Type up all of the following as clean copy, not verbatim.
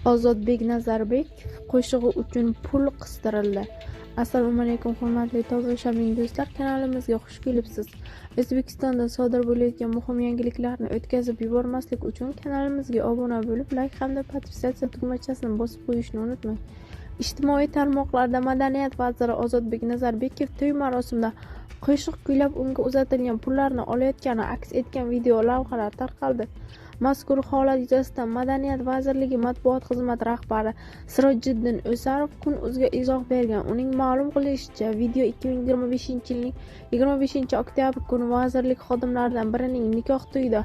Ozodbek Nazarbekov qo'shig'i uchun pul qistirildi. Assalomu alaykum hurmatli tomoshabin do'stlar, kanalimizga xush kelibsiz. O'zbekistonda sodir bo'layotgan muhim yangiliklarni o'tkazib yubormaslik uchun kanalimizga obuna bo'lib, like hamda podpisatsiya tugmachasini bosib qo'yishni unutmang. Ijtimoiy tarmoqlarda Madaniyat vaziri Ozodbek Nazarbekov to'y marosimida qo'shiq kuylab unga uzatilgan pullarni olayotgani aks etgan video lavhalar tarqaldi. Mazkur holat yuzasidan Madaniyat vazirligi matbuot xizmati rahbari Sirojiddin O'sarov Kun.uzga izoh bergan. Uning ma'lum qilishicha, video 2025-yilning 25-oktyabr kuni vazirlik xodimlaridan birining nikoh to'yida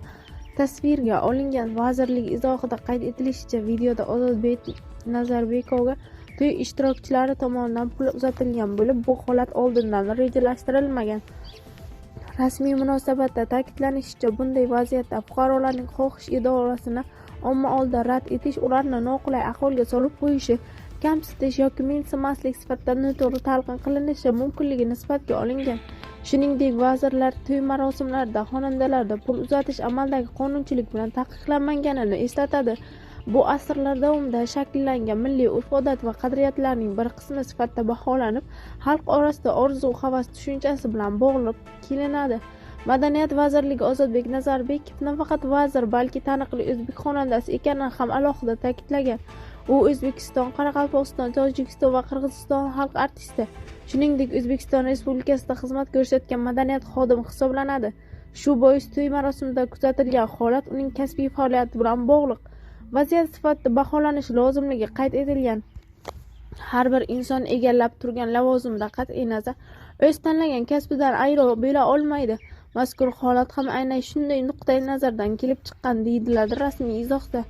tasvirga olingan. Vazirlik izohida qayd etilishicha, videoda Ozodbek Nazarbekovga to'y ishtirokchilari tomonidan pul uzatilgan bo'lib, bu holat oldindan rejalashtirilmagan. Rasmiy munosabatda ta'kidlanishicha, bunday vaziyatda fuqarolarning xohish idorasini omma oldida rad etish, ularni noqulay ahvolga solib qo'yishi, kamsitish yoki mensimaslik sifatida noto'g'ri talqin qilinishi mumkinligi nisbatga olingan. Shuningdek, vazirlar to'y marosimlarida xonandalarga pul uzatish amaldagi qonunchilik bilan taqiqlanmaganini eslatadi. Bu asrlar davomida shakllangan milliy urf-odat va qadriyatlarning bir qismi sifatida baholanib, xalq orasida orzu-havas tushunchasi bilan bog'lab kelinadi. Madaniyat vazirligi Ozodbek Nazarbekov nafaqat vazir, balki taniqli o'zbek xonandasi ekanini ham alohida ta'kidlagan. U O'zbekiston, Qoraqalpog'iston, Tojikiston va Qirg'iziston xalq artisti, shuningdek O'zbekiston Respublikasida xizmat ko'rsatgan madaniyat xodimi hisoblanadi. Shu bois to'y marosimida kuzatilgan holat uning kasbiy faoliyati bilan bog'liq vaziyat sifatida baholanishi lozimligi qayd etilgan. Har bir inson egallab turgan lavozimda qat'iy nazar o'z tanlagan kasbidan ayro bo'la olmaydi. Mazkur holat ham aynan shunday nuqtai nazardan kelib chiqqan, deyiladi rasmiy izohda.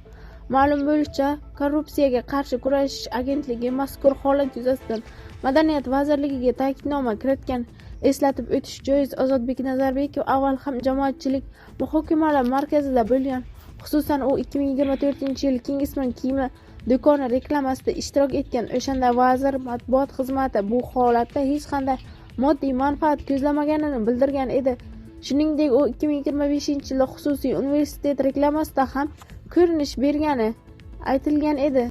Ma'lum bo'lishicha, Korrupsiyaga qarshi kurashish agentligi mazkur holat yuzasidan Madaniyat vazirligiga ta'kidnoma kiritgan. Eslatib o'tish joiz, Ozodbek Nazarbekov avval ham jamoatchilik muhokamalar markazida bo'lgan. Xususan, u 2024-yil Kingsman kiyimi do'koni reklamasida ishtirok etgan. O'shanda vazir matbuot xizmati bu holatda hech qanday moddiy manfaat ko'zlamaganini bildirgan edi. Shuningdek, u 2025-yilda xususiy universitet reklamasida ham ko'rinish bergani aytilgan edi.